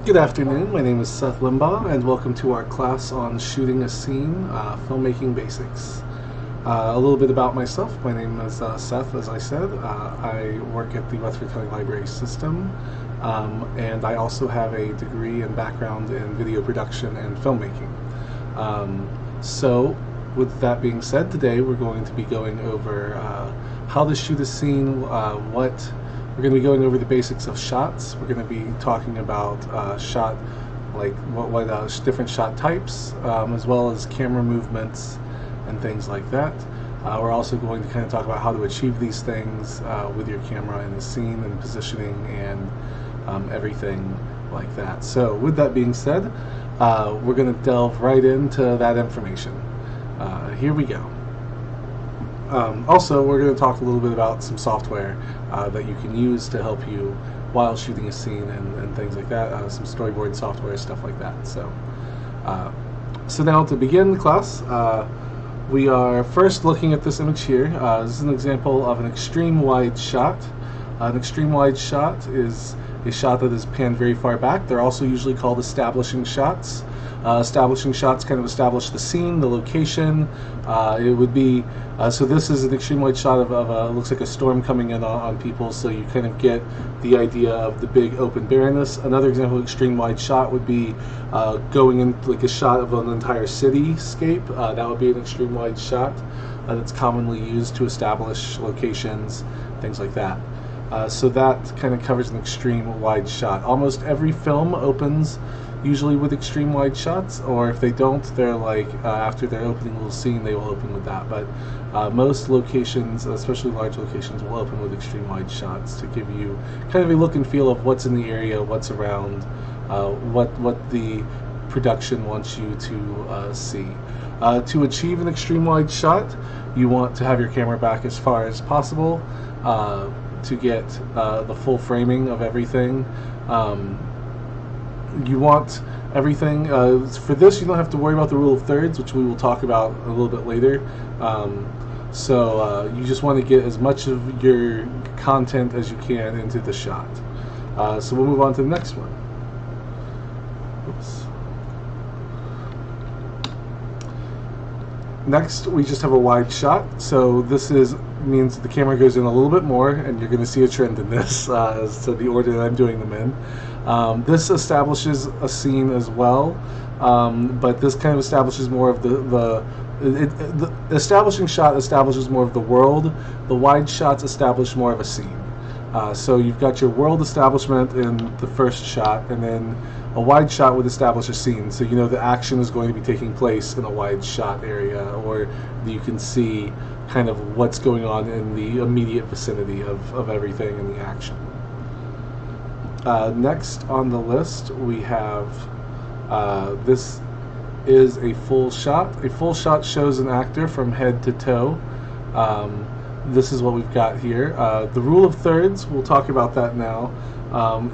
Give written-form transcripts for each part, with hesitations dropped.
Good afternoon, my name is Seth Limbaugh, and welcome to our class on shooting a scene, filmmaking basics. A little bit about myself. My name is Seth, as I said. I work at the Westford County Library System, and I also have a degree and background in video production and filmmaking. So, with that being said, today we're going to be going over how to shoot a scene, we're going to be going over the basics of shots. We're going to be talking about shot, like what different shot types, as well as camera movements and things like that. We're also going to kind of talk about how to achieve these things with your camera in the scene and positioning and everything like that. So with that being said, we're going to delve right into that information. Here we go. Also, we're going to talk a little bit about some software that you can use to help you while shooting a scene and things like that, some storyboard software, stuff like that. So now to begin the class, we are first looking at this image here. This is an example of an extreme wide shot. An extreme wide shot is a shot that is panned very far back. They're also usually called establishing shots. Establishing shots kind of establish the scene, the location. It would be so this is an extreme wide shot of looks like a storm coming in on people, so you kind of get the idea of the big open barrenness. Another example of extreme wide shot would be going in like a shot of an entire cityscape. That would be an extreme wide shot that's commonly used to establish locations, things like that. So that kind of covers an extreme wide shot. Almost every film opens usually with extreme wide shots, or if they don't, they're like after their opening little scene, they will open with that. But most locations, especially large locations, will open with extreme wide shots to give you kind of a look and feel of what's in the area, what's around, what the production wants you to see. To achieve an extreme wide shot, you want to have your camera back as far as possible to get the full framing of everything. You want everything for this. You don't have to worry about the rule of thirds, which we will talk about a little bit later. You just want to get as much of your content as you can into the shot. So we'll move on to the next one. Oops. Next, we just have a wide shot. So this means the camera goes in a little bit more, and you're going to see a trend in this as to the order that I'm doing them in. This establishes a scene as well, but this kind of establishes more of the establishing shot establishes more of the world. The wide shots establish more of a scene. So you've got your world establishment in the first shot, and then a wide shot would establish a scene. So you know the action is going to be taking place in a wide shot area, or you can see kind of what's going on in the immediate vicinity of everything in the action. Next on the list we have this is a full shot. A full shot shows an actor from head to toe. This is what we've got here. The rule of thirds, we'll talk about that now,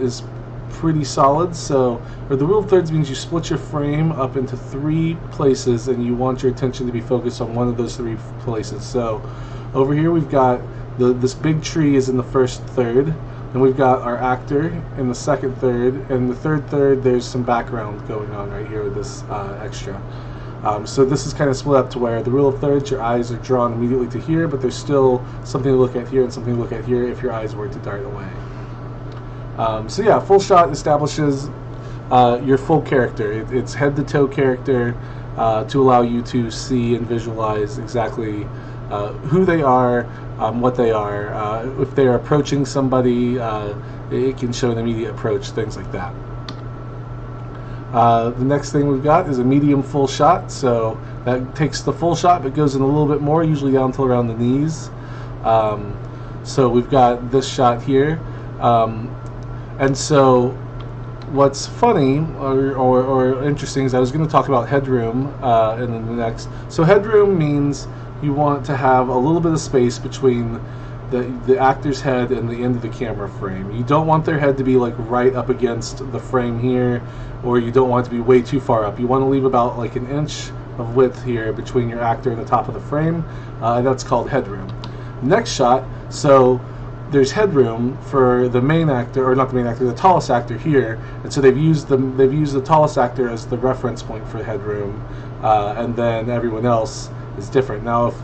is pretty solid. So, the rule of thirds means you split your frame up into 3 places, and you want your attention to be focused on one of those 3 places. So, over here we've got this big tree is in the first third, and we've got our actor in the second third, and the third third there's some background going on right here with this extra. So this is kind of split up to where the rule of thirds, your eyes are drawn immediately to here, but there's still something to look at here and something to look at here if your eyes were to dart away. So yeah, full shot establishes your full character. It's head to toe character to allow you to see and visualize exactly who they are, what they are. If they're approaching somebody, it can show an immediate approach, things like that. The next thing we've got is a medium full shot. So that takes the full shot but goes in a little bit more, usually down till around the knees. So we've got this shot here. And so what's funny or interesting is I was going to talk about headroom in the next. So headroom means you want to have a little bit of space between the actor's head and the end of the camera frame. You don't want their head to be like right up against the frame here, or you don't want it to be way too far up. You want to leave about like an inch of width here between your actor and the top of the frame. That's called headroom. Next shot, so there's headroom for the main actor, or not the main actor, the tallest actor here, and so they've used the tallest actor as the reference point for headroom, and then everyone else is different. Now, if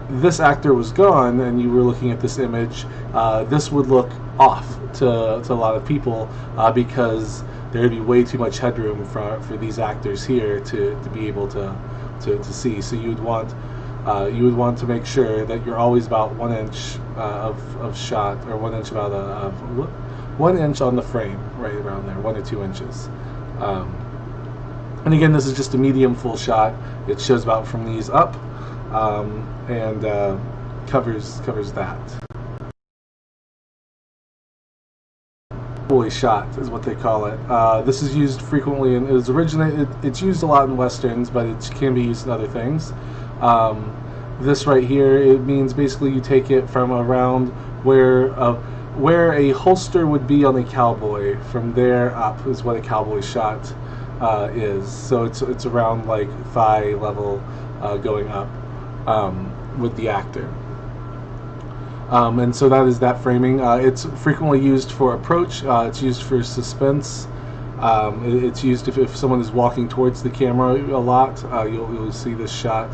this actor was gone and you were looking at this image, this would look off to a lot of people, because there'd be way too much headroom for these actors here to be able to see. So you would want to make sure that you're always about 1 inch of shot, or 1 inch about 1 inch on the frame, right around there, 1 to 2 inches. And again, this is just a medium full shot. It shows about from these up, and covers that. Fully shot is what they call it. This is used frequently, and it's used a lot in westerns, but it can be used in other things. This right here, it means basically you take it from around where a holster would be on a cowboy. From there up is what a cowboy shot is. So it's around like thigh level, going up, with the actor. And so that is that framing. It's frequently used for approach. It's used for suspense. It's used if someone is walking towards the camera a lot. You'll see this shot.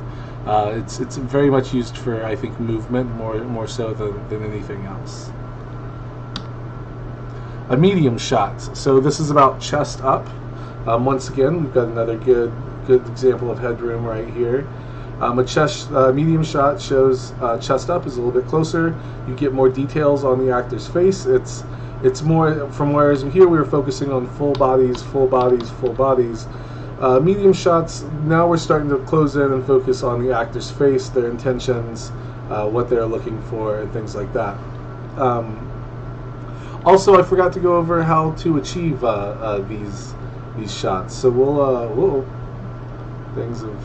It's very much used for, I think, movement more so than anything else. A medium shot. So this is about chest up. Once again, we've got another good example of headroom right here. A medium shot shows chest up is a little bit closer. You get more details on the actor's face. It's more from, whereas here we were focusing on full bodies. Medium shots, now we're starting to close in and focus on the actor's face, their intentions, what they're looking for, and things like that. Also, I forgot to go over how to achieve these shots. So we'll things have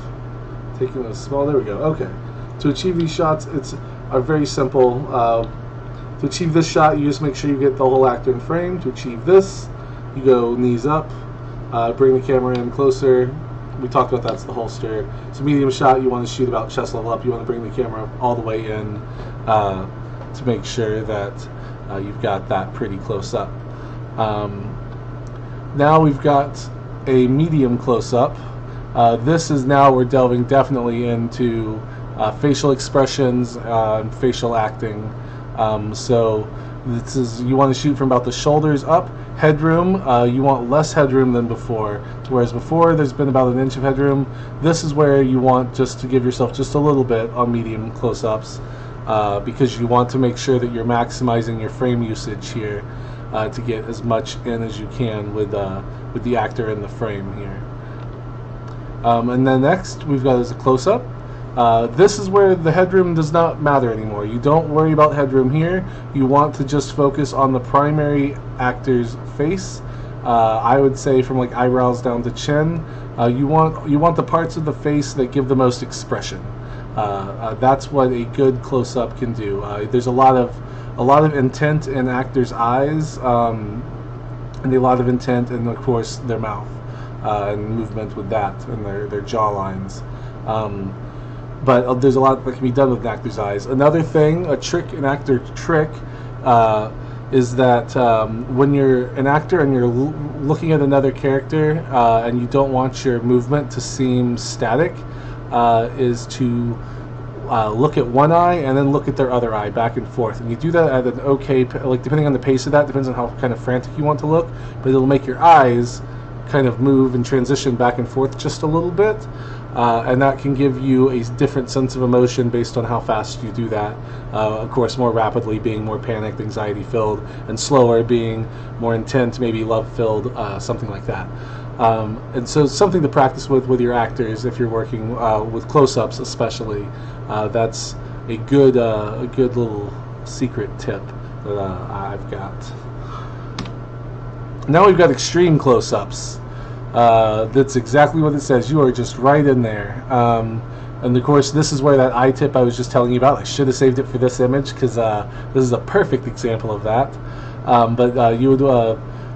taken a small. There we go. Okay, to achieve these shots, are very simple. To achieve this shot, you just make sure you get the whole actor in frame. To achieve this, you go knees up. Bring the camera in closer. We talked about that's the holster. So medium shot, you want to shoot about chest level up. You want to bring the camera all the way in to make sure that you've got that pretty close up. Now we've got a medium close up. This is now we're delving definitely into facial expressions and facial acting. So this is, you want to shoot from about the shoulders up. Headroom, you want less headroom than before. Whereas before there's been about 1 inch of headroom. This is where you want just to give yourself just a little bit on medium close-ups, because you want to make sure that you're maximizing your frame usage here to get as much in as you can with the actor in the frame here. And then next we've got as a close-up. This is where the headroom does not matter anymore. You don't worry about headroom here. You want to just focus on the primary actor's face. I would say from like eyebrows down to chin. You want the parts of the face that give the most expression. That's what a good close-up can do. There's a lot of intent in actors' eyes, and a lot of intent in, of course, their mouth and movement with that, and their jaw lines. But there's a lot that can be done with an actor's eyes. Another thing, an actor trick, is that when you're an actor and you're looking at another character and you don't want your movement to seem static, is to look at one eye and then look at their other eye back and forth. And you do that at an like depending on the pace of that, depends on how kind of frantic you want to look, but it'll make your eyes kind of move and transition back and forth just a little bit. And that can give you a different sense of emotion based on how fast you do that. Of course, more rapidly being more panicked, anxiety-filled, and slower being more intent, maybe love-filled, something like that. And so something to practice with your actors if you're working with close-ups especially. That's a good little secret tip that I've got. Now we've got extreme close-ups. That's exactly what it says. You are just right in there. And of course, this is where that eye tip I was just telling you about, I should have saved it for this image because this is a perfect example of that. But you would,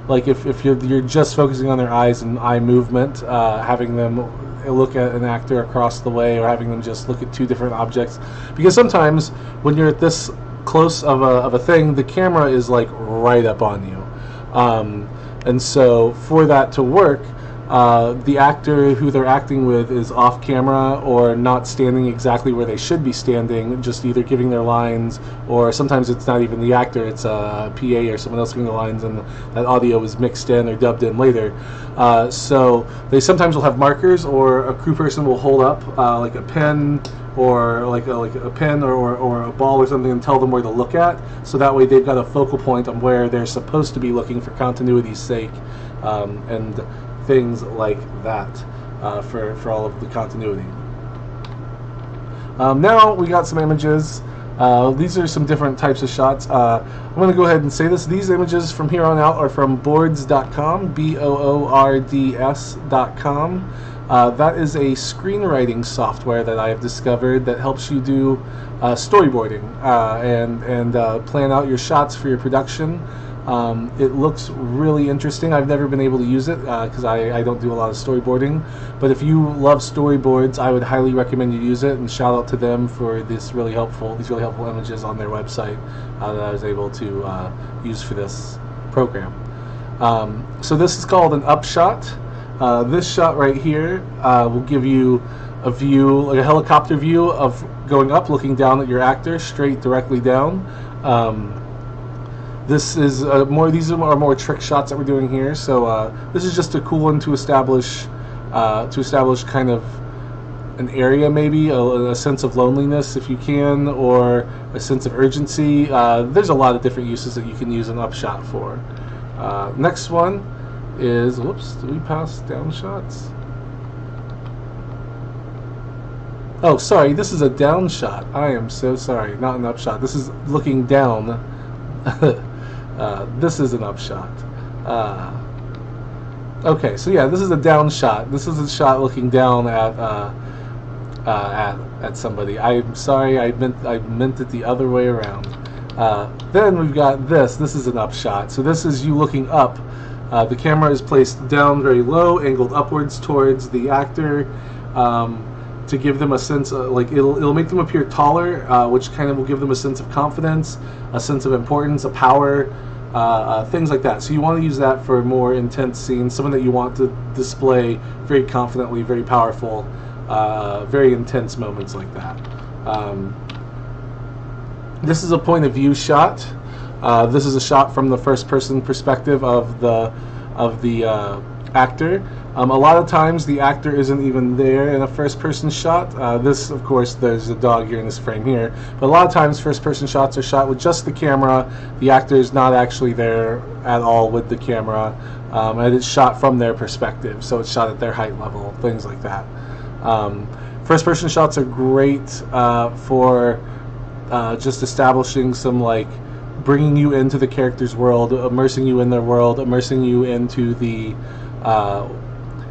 like if you're just focusing on their eyes and eye movement, having them look at an actor across the way, or having them just look at two different objects. Because sometimes when you're at this close of a thing, the camera is like right up on you. And so for that to work, the actor who they're acting with is off camera or not standing exactly where they should be standing, just either giving their lines, or sometimes it's not even the actor, it's a PA or someone else giving the lines, and that audio is mixed in or dubbed in later. So they sometimes will have markers, or a crew person will hold up like a pen or like a pen or a ball or something and tell them where to look at, so that way they've got a focal point on where they're supposed to be looking for continuity's sake, and things like that, for all of the continuity. Now we got some images. These are some different types of shots. I'm going to go ahead and say this. These images from here on out are from boords.com, boords.com. That is a screenwriting software that I have discovered that helps you do storyboarding and plan out your shots for your production. It looks really interesting. I've never been able to use it because I don't do a lot of storyboarding. But if you love storyboards, I would highly recommend you use it. And shout out to them for these really helpful images on their website that I was able to use for this program. So this is called an upshot. This shot right here will give you a view, like a helicopter view of going up, looking down at your actor, straight directly down. This is these are more trick shots that we're doing here. So this is just a cool one to establish kind of an area, maybe a sense of loneliness if you can, or a sense of urgency. There's a lot of different uses that you can use an upshot for. Next one is, whoops, did we pass down shots? Oh, sorry, this is a down shot. I am so sorry, not an upshot. This is looking down. This is an upshot. Okay, so yeah, this is a down shot. This is a shot looking down at somebody. I'm sorry, I meant it the other way around. Then we've got this. This is an upshot. So this is you looking up. The camera is placed down very low, angled upwards towards the actor, to give them a sense of, like, it'll make them appear taller, which kind of will give them a sense of confidence, a sense of importance, a power, things like that. So you want to use that for more intense scenes, someone that you want to display very confidently, very powerful, very intense moments like that. This is a point of view shot. This is a shot from the first person perspective of the actor. A lot of times the actor isn't even there in a first person shot. This, of course, there's a dog here in this frame here, but a lot of times first person shots are shot with just the camera. The actor is not actually there at all with the camera, and it's shot from their perspective, so it's shot at their height level, things like that. First person shots are great for just establishing some, like, bringing you into the character's world, immersing you in their world, immersing you into the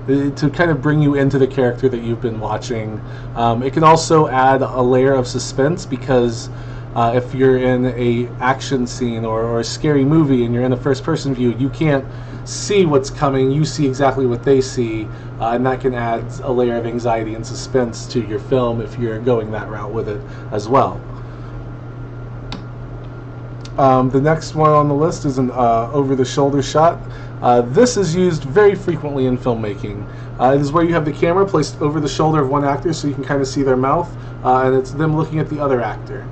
to kind of bring you into the character that you've been watching. It can also add a layer of suspense, because if you're in a action scene or a scary movie and you're in a first person view, you can't see what's coming, you see exactly what they see, and that can add a layer of anxiety and suspense to your film if you're going that route with it as well. The next one on the list is an over-the-shoulder shot. This is used very frequently in filmmaking. It is where you have the camera placed over the shoulder of one actor so you can kind of see their mouth, and it's them looking at the other actor.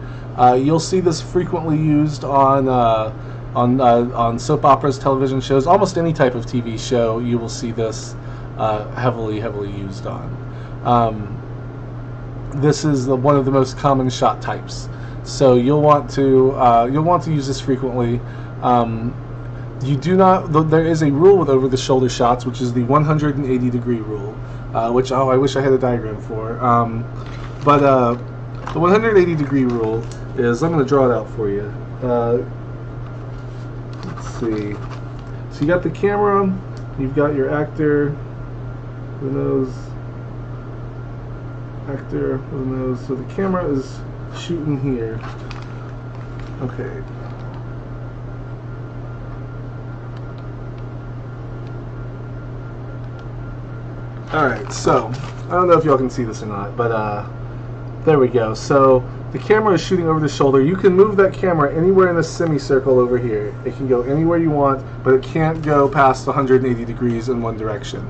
You'll see this frequently used on soap operas, television shows, almost any type of TV show. You will see this heavily used on. This is one of the most common shot types. So you'll want to use this frequently. You do not. There is a rule with over-the-shoulder shots, which is the 180-degree rule, which I wish I had a diagram for. But the 180-degree rule is, I'm going to draw it out for you. Let's see. So you got the camera, you've got your actor, the nose, actor, the nose. So the camera is shooting here. Okay. Alright, so I don't know if y'all can see this or not, but there we go. So the camera is shooting over the shoulder. You can move that camera anywhere in the semicircle over here. It can go anywhere you want, but it can't go past 180 degrees in one direction.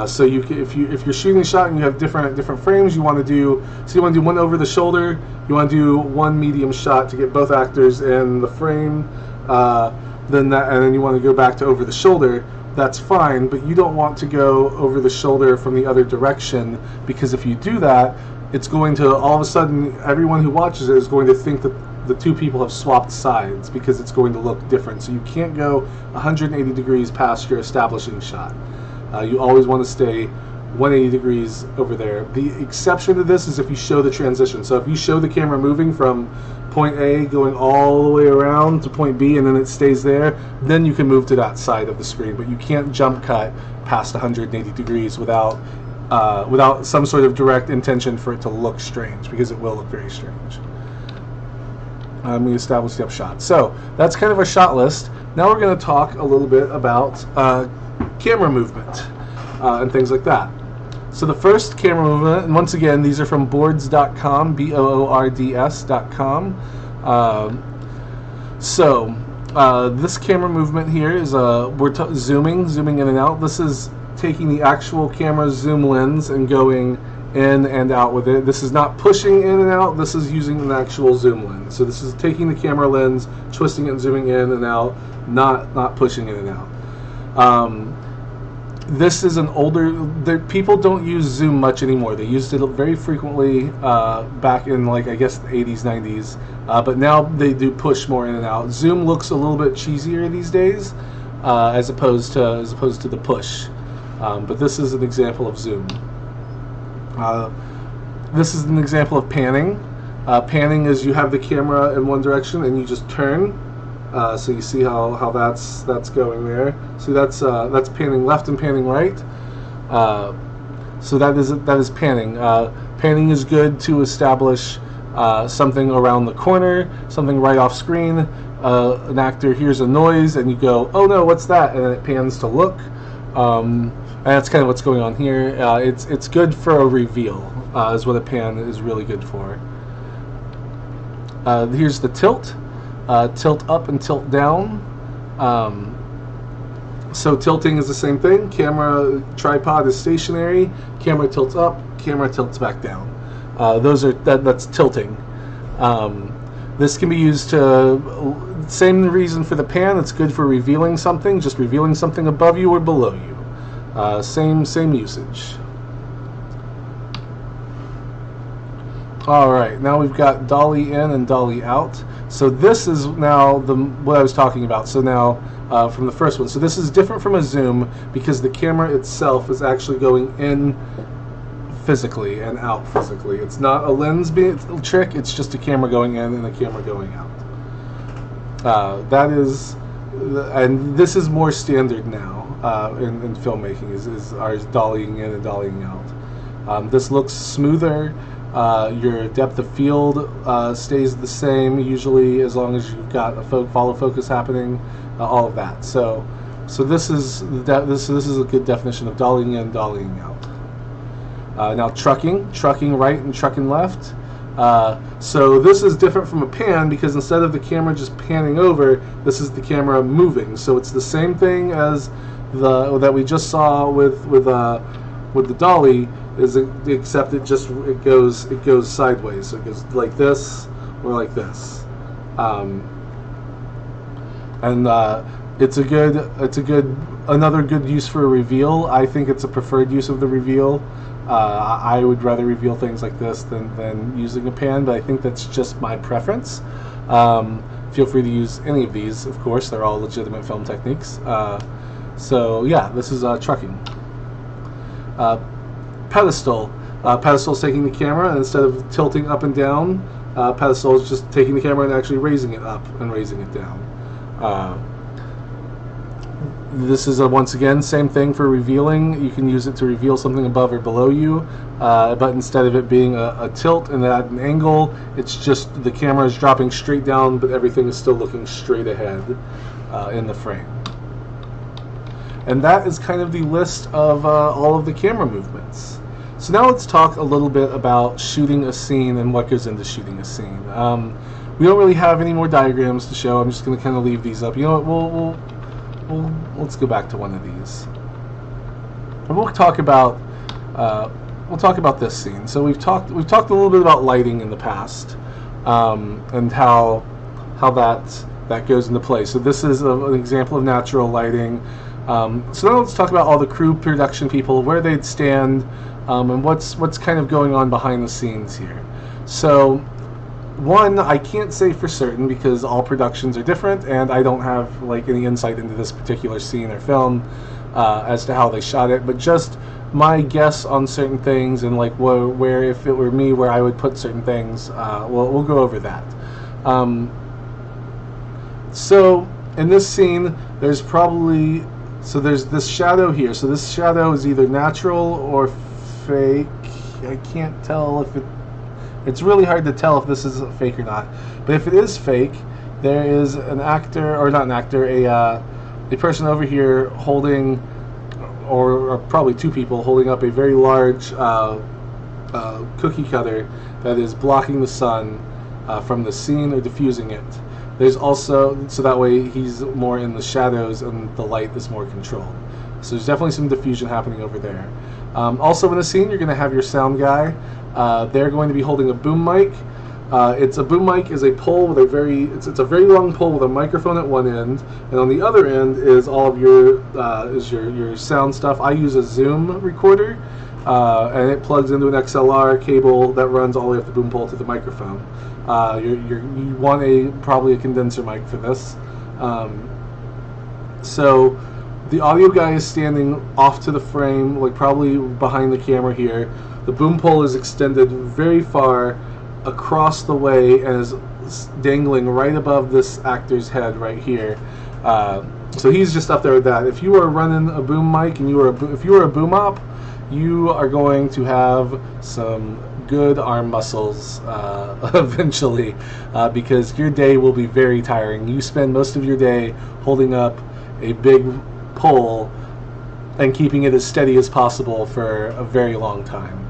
So you can, if you're shooting a shot and you have different frames, you want to do one over the shoulder. You want to do one medium shot to get both actors in the frame. And then you want to go back to over the shoulder. That's fine, but you don't want to go over the shoulder from the other direction, because if you do that, it's going to, all of a sudden, everyone who watches it is going to think that the two people have swapped sides, because it's going to look different. So you can't go 180 degrees past your establishing shot. You always want to stay 180 degrees over there. The exception to this is if you show the transition. So if you show the camera moving from point A going all the way around to point B and then it stays there, then you can move to that side of the screen. But you can't jump cut past 180 degrees without some sort of direct intention for it to look strange, because it will look very strange. We established the upshot. So that's kind of our shot list. Now we're going to talk a little bit about camera movement and things like that. So the first camera movement, and once again, these are from boards.com, boords.com. This camera movement here is we're zooming in and out. This is taking the actual camera zoom lens and going in and out with it. This is not pushing in and out. This is using an actual zoom lens. So this is taking the camera lens, twisting it and zooming in and out, not pushing in and out. This is an older, people don't use zoom much anymore. They used it very frequently back in, like, I guess the 80s, 90s, but now they do push more in and out. Zoom looks a little bit cheesier these days, as opposed to the push. But this is an example of zoom. This is an example of panning. Panning is you have the camera in one direction and you just turn. So you see how that's going there. See, that's panning left and panning right. So that is panning. Panning is good to establish something around the corner, something right off screen. An actor hears a noise and you go, "Oh no, what's that?" And then it pans to look. And that's kind of what's going on here. It's good for a reveal. Is what a pan is really good for. Here's the tilt. Tilt up and tilt down. So tilting is the same thing. Camera tripod is stationary. Camera tilts up. Camera tilts back down. That's tilting. This can be used to, same reason for the pan. It's good for revealing something, just revealing something above you or below you. Same usage. All right, now we've got dolly in and dolly out. So this is now what I was talking about. So now from the first one. So this is different from a zoom because the camera itself is actually going in physically and out physically. It's not a lens trick. It's just a camera going in and a camera going out. And this is more standard now in filmmaking. Is dollying in and dollying out. This looks smoother. Your depth of field stays the same usually, as long as you've got a follow focus happening, all of that. So this is a good definition of dollying in, dollying out. Now trucking right and trucking left. So this is different from a pan because instead of the camera just panning over, this is the camera moving. So it's the same thing as that we just saw with the dolly. Except it goes sideways. So it goes like this or like this, it's another good use for a reveal. I think it's a preferred use of the reveal. I would rather reveal things like this than using a pan, but I think that's just my preference. Feel free to use any of these, of course. They're all legitimate film techniques. So yeah, this is trucking. Pedestal. Pedestal is taking the camera, and instead of tilting up and down, pedestal is just taking the camera and actually raising it up and raising it down. This is once again same thing for revealing. You can use it to reveal something above or below you, but instead of it being a tilt and at an angle, it's just the camera is dropping straight down, but everything is still looking straight ahead in the frame. And that is kind of the list of all of the camera movements. So now let's talk a little bit about shooting a scene and what goes into shooting a scene. We don't really have any more diagrams to show. I'm just going to kind of leave these up. You know what? Let's go back to one of these. And we'll talk about this scene. So we've talked a little bit about lighting in the past, and how that goes into play. So this is an example of natural lighting. So now let's talk about all the crew, production people, where they'd stand, and what's kind of going on behind the scenes here. So one, I can't say for certain because all productions are different, and I don't have like any insight into this particular scene or film as to how they shot it. But just my guess on certain things, and like where if it were me, where I would put certain things. We'll go over that. So in this scene, there's this shadow here. So this shadow is either natural or fake. I can't tell if it's really hard to tell if this is fake or not. But if it is fake, there is an actor, or not an actor, a person over here holding, or probably two people holding up a very large cookie cutter that is blocking the sun from the scene or diffusing it. There's also, so that way he's more in the shadows and the light is more controlled. So there's definitely some diffusion happening over there. Also in the scene, you're going to have your sound guy. They're going to be holding a boom mic. A boom mic is a pole with it's a very long pole with a microphone at one end, and on the other end is all of your sound stuff. I use a Zoom recorder, and it plugs into an XLR cable that runs all the way up the boom pole to the microphone. You want probably a condenser mic for this. So the audio guy is standing off to the frame, like probably behind the camera here. The boom pole is extended very far across the way and is dangling right above this actor's head right here. So he's just up there with that. If you are running a boom mic and if you are a boom op, you are going to have some good arm muscles eventually, because your day will be very tiring. You spend most of your day holding up a big pole and keeping it as steady as possible for a very long time.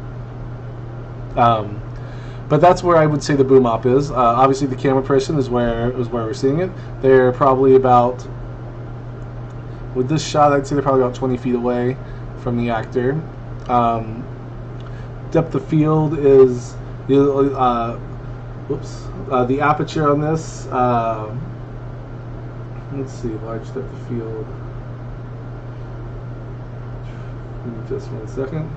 But that's where I would say the boom op is. Obviously the camera person is where we're seeing it. They're probably about, with this shot, I'd say they're probably about 20 feet away from the actor. Depth of field is, the aperture on this, let's see, large depth of field. Just 1 second.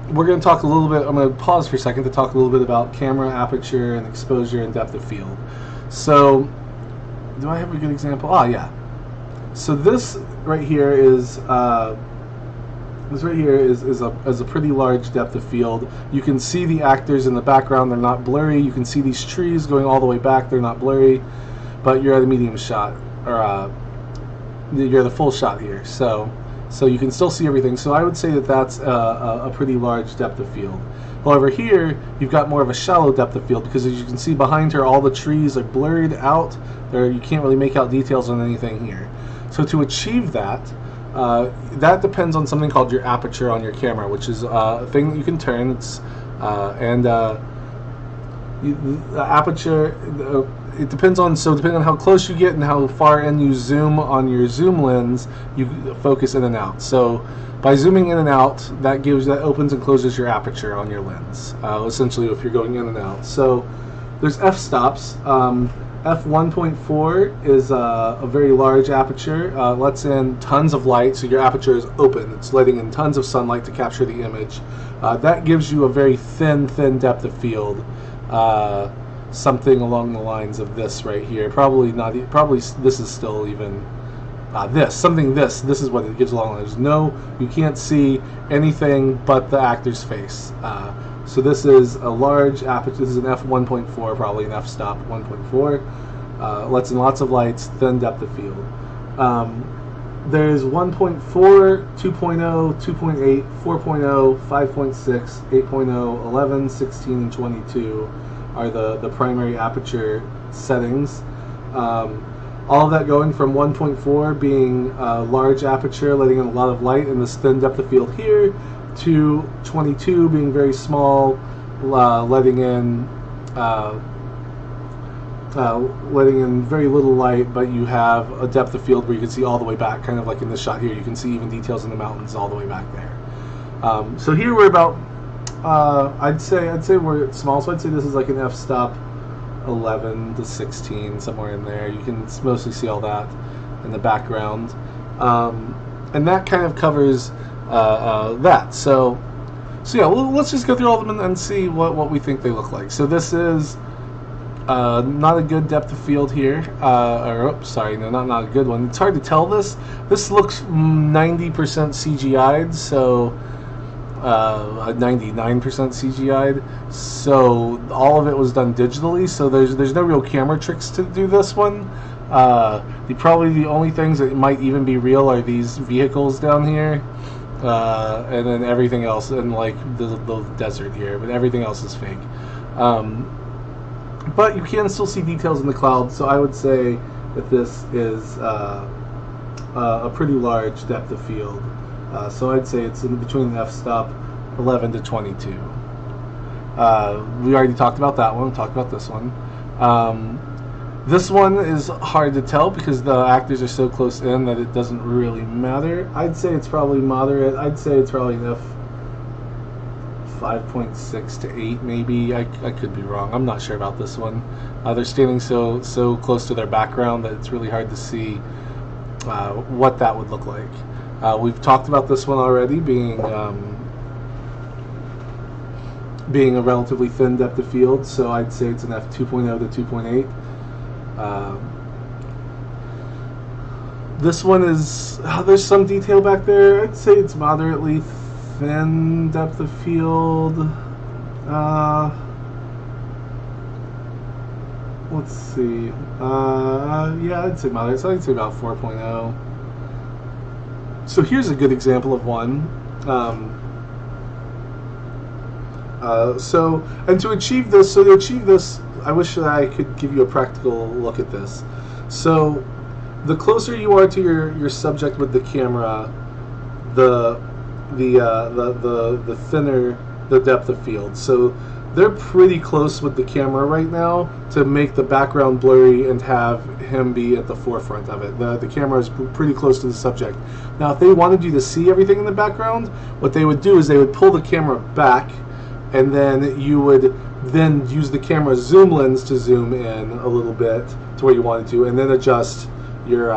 We're going to talk a little bit, I'm going to pause for a second to talk a little bit about camera aperture and exposure and depth of field. So, do I have a good example? Yeah. So this right here is a pretty large depth of field. You can see the actors in the background, they're not blurry. You can see these trees going all the way back, they're not blurry, but you're at a medium shot, or you're the full shot here, so you can still see everything. So I would say that that's a pretty large depth of field. However, here you've got more of a shallow depth of field, because as you can see behind her, all the trees are blurred out. You can't really make out details on anything here. So to achieve that, that depends on something called your aperture on your camera, which is a thing that you can turn. It's the aperture. It depends on depending on how close you get and how far in you zoom on your zoom lens, you focus in and out. So by zooming in and out, that opens and closes your aperture on your lens. Essentially, if you're going in and out. So there's f-stops. F1.4 is a very large aperture. Lets in tons of light, so your aperture is open. It's letting in tons of sunlight to capture the image. That gives you a very thin depth of field. Something along the lines of this right here. Probably this is still even this is what it gives along. There's you can't see anything but the actor's face. So this is a large aperture. This is an f1.4, probably an f-stop 1.4. Lets in lots of lights, thin depth of field. There's 1.4, 2.0, 2.8, 4.0, 5.6, 8.0, 11, 16, and 22. are the primary aperture settings. All of that going from 1.4 being large aperture, letting in a lot of light in this thin depth of field here, to 22 being very small, letting in very little light, but you have a depth of field where you can see all the way back, kind of like in this shot here. You can see even details in the mountains all the way back there. So here we're about, I'd say we're small, so I'd say this is like an f-stop 11 to 16, somewhere in there. You can mostly see all that in the background, and that kind of covers that. So yeah, let's just go through all of them and see what we think they look like. So this is not a good depth of field here, sorry, no, not a good one. It's hard to tell this. This looks 90% CGI'd, so 99% CGI'd, so all of it was done digitally, so there's no real camera tricks to do this one. Probably the only things that might even be real are these vehicles down here, and then everything else, and like the desert here, but everything else is fake. But you can still see details in the cloud, so I would say that this is a pretty large depth of field. So I'd say it's in between the f-stop 11 to 22. We already talked about that one. Talked about this one. This one is hard to tell because the actors are so close in that it doesn't really matter. I'd say it's probably moderate. I'd say it's probably an f5.6 to 8 maybe. I could be wrong. I'm not sure about this one. They're standing so close to their background that it's really hard to see what that would look like. We've talked about this one already, being a relatively thin depth of field, so I'd say it's an f2.0 to 2.8. This one is, there's some detail back there. I'd say it's moderately thin depth of field. Let's see. Yeah, I'd say moderate, so I'd say about 4.0. So here's a good example of one. To achieve this, I wish that I could give you a practical look at this. So the closer you are to your subject with the camera, the thinner the depth of field. So they're pretty close with the camera right now to make the background blurry and have him be at the forefront of it. The camera is pretty close to the subject. Now, if they wanted you to see everything in the background, what they would do is they would pull the camera back, and then you would then use the camera zoom lens to zoom in a little bit to where you wanted to, and then adjust your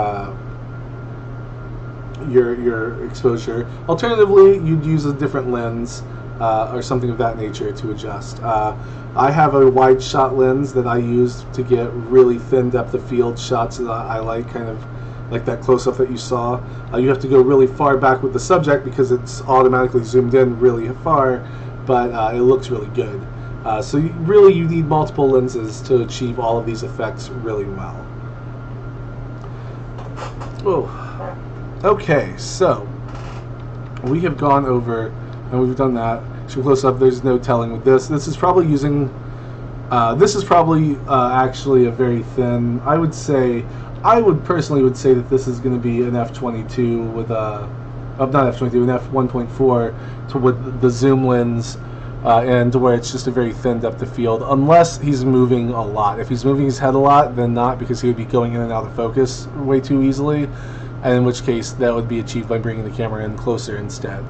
exposure. Alternatively, you'd use a different lens or something of that nature to adjust. I have a wide shot lens that I use to get really thin depth of field shots that I like, kind of like that close-up that you saw. You have to go really far back with the subject because it's automatically zoomed in really far, but it looks really good. So you need multiple lenses to achieve all of these effects really well. Oh. Okay, so we have gone over and we've done that. So close up, there's no telling with this. This is probably using, actually a very thin, I would personally say that this is going to be an f22 with a, not f22, an f1.4 with the zoom lens, and to where it's just a very thin depth of field, unless he's moving a lot. If he's moving his head a lot, then not, because he would be going in and out of focus way too easily, and in which case that would be achieved by bringing the camera in closer instead.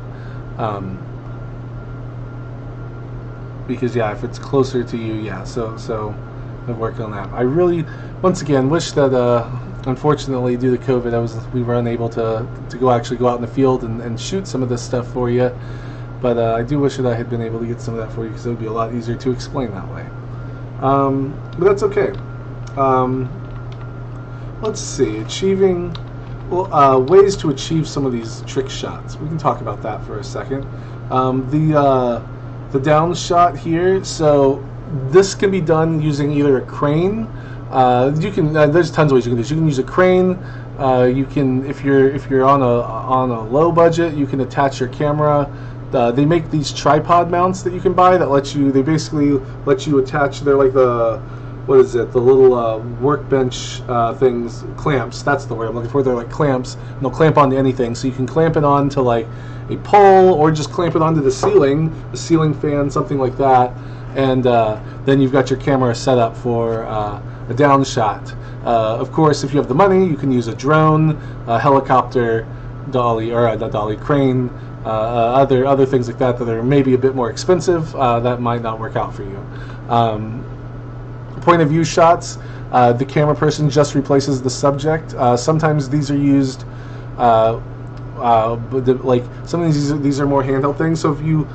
Because yeah, if it's closer to you, yeah, so I've worked on that. I really, once again, wish that unfortunately due to COVID we were unable to actually go out in the field and shoot some of this stuff for you, but I do wish that I had been able to get some of that for you, because it would be a lot easier to explain that way. But that's okay. Let's see, ways to achieve some of these trick shots. We can talk about that for a second. The down shot here, so this can be done using either a crane. There's tons of ways you can do this. You can use a crane. You can, if you're on a low budget, you can attach your camera they make these tripod mounts that you can buy that let you. They basically let you attach. They're like the what is it? The little workbench things, clamps. That's the word I'm looking for. They're like clamps, and they'll clamp onto anything. So you can clamp it onto like a pole, or just clamp it onto the ceiling fan, something like that. And then you've got your camera set up for a down shot. Of course, if you have the money, you can use a drone, a helicopter, dolly, or not dolly, crane, other things like that are maybe a bit more expensive. That might not work out for you. Point of view shots, the camera person just replaces the subject. Sometimes these are used, like some of these are more handheld things. So if you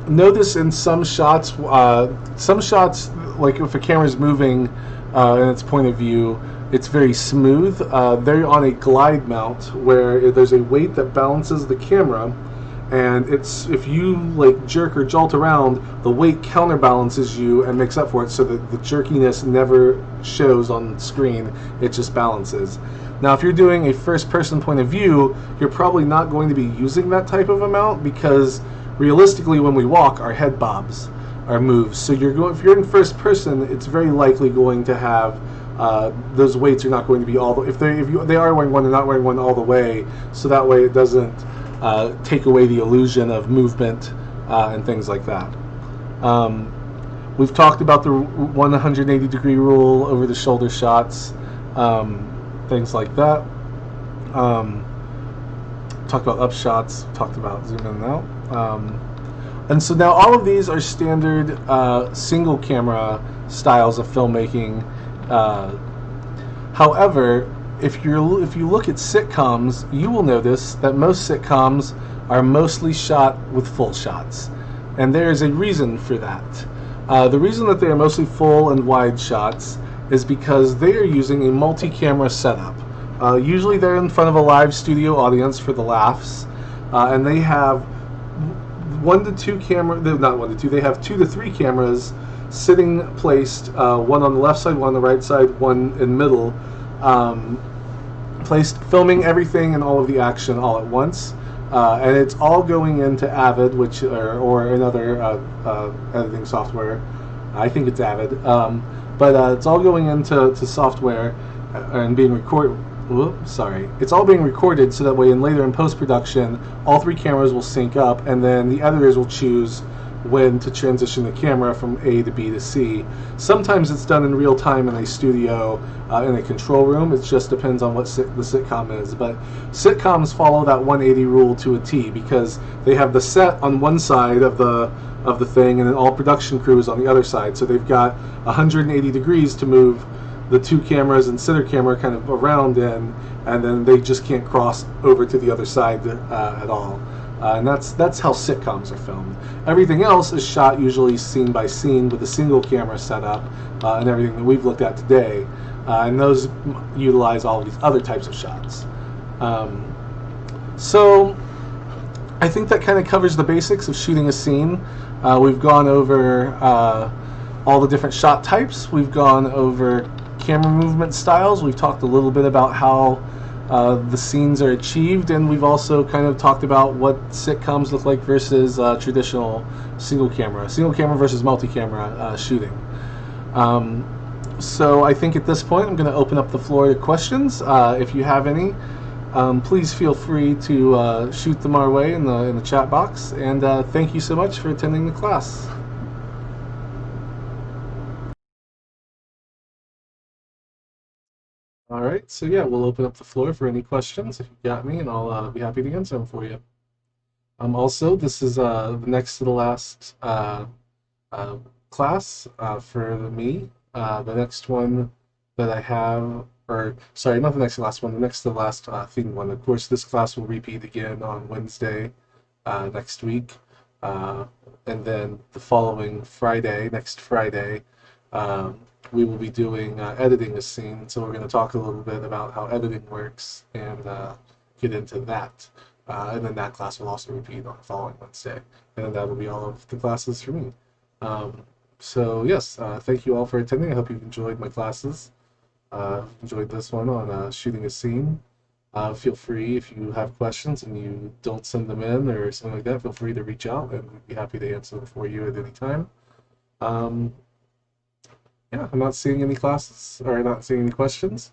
notice in some shots, like if a camera is moving in its point of view, it's very smooth. They're on a glide mount where there's a weight that balances the camera, and it's if you like jerk or jolt around, the weight counterbalances you and makes up for it, so that the jerkiness never shows on screen. It just balances. Now, if you're doing a first-person point of view, you're probably not going to be using that type of a mount, because realistically, when we walk, our head bobs, our moves. So if you're in first person, it's very likely going to have those weights are not going to be all the, if they are wearing one, they're not wearing one all the way. So that way, it doesn't take away the illusion of movement and things like that. We've talked about the 180-degree rule over the shoulder shots, things like that. Talked about upshots, talked about zoom in and out. And so now all of these are standard single camera styles of filmmaking. However, if you look at sitcoms, you will notice that most sitcoms are mostly shot with full shots. And there is a reason for that. The reason that they are mostly full and wide shots is because they are using a multi-camera setup. Usually they're in front of a live studio audience for the laughs, and they have they have 2 to 3 cameras sitting placed, one on the left side, one on the right side, one in the middle, placed, filming everything and all of the action all at once. And it's all going into Avid, or another editing software. I think it's Avid, but it's all going into software and being recorded. It's all being recorded, so that way in post-production, all 3 cameras will sync up, and then the editors will choose when to transition the camera from A to B to C. Sometimes it's done in real time in a studio, in a control room. It just depends on what the sitcom is. But sitcoms follow that 180 rule to a T, because they have the set on one side of the thing, and then all production crew is on the other side. So they've got 180 degrees to move the 2 cameras and center camera kind of around in, and then they just can't cross over to the other side at all. And that's how sitcoms are filmed. Everything else is shot usually scene by scene with a single camera setup, and everything that we've looked at today. And those utilize all of these other types of shots. So I think that kind of covers the basics of shooting a scene. We've gone over all the different shot types. We've gone over camera movement styles. We've talked a little bit about how the scenes are achieved, and we've also kind of talked about what sitcoms look like versus traditional single camera versus multi-camera shooting. So I think at this point I'm going to open up the floor to questions. If you have any, please feel free to shoot them our way in the chat box, and thank you so much for attending the class. All right, so yeah, we'll open up the floor for any questions if you've got me, and I'll be happy to answer them for you. Also, this is the next to the last class for me. The next one that I have, or sorry, not the next to the last one, the next to the last themed one. Of course, this class will repeat again on Wednesday next week, and then the following Friday, next Friday, we will be doing editing a scene. So we're going to talk a little bit about how editing works and get into that. And then that class will also repeat on the following Wednesday. And then that will be all of the classes for me. So yes, thank you all for attending. I hope you've enjoyed my classes. Enjoyed this one on shooting a scene. Feel free if you have questions and you don't send them in or something like that. Feel free to reach out, and we'd be happy to answer them for you at any time. Um, yeah, I'm not seeing any classes or not seeing any questions.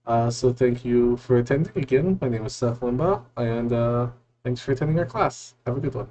So thank you for attending again. My name is Seth Limbaugh, and thanks for attending our class. Have a good one.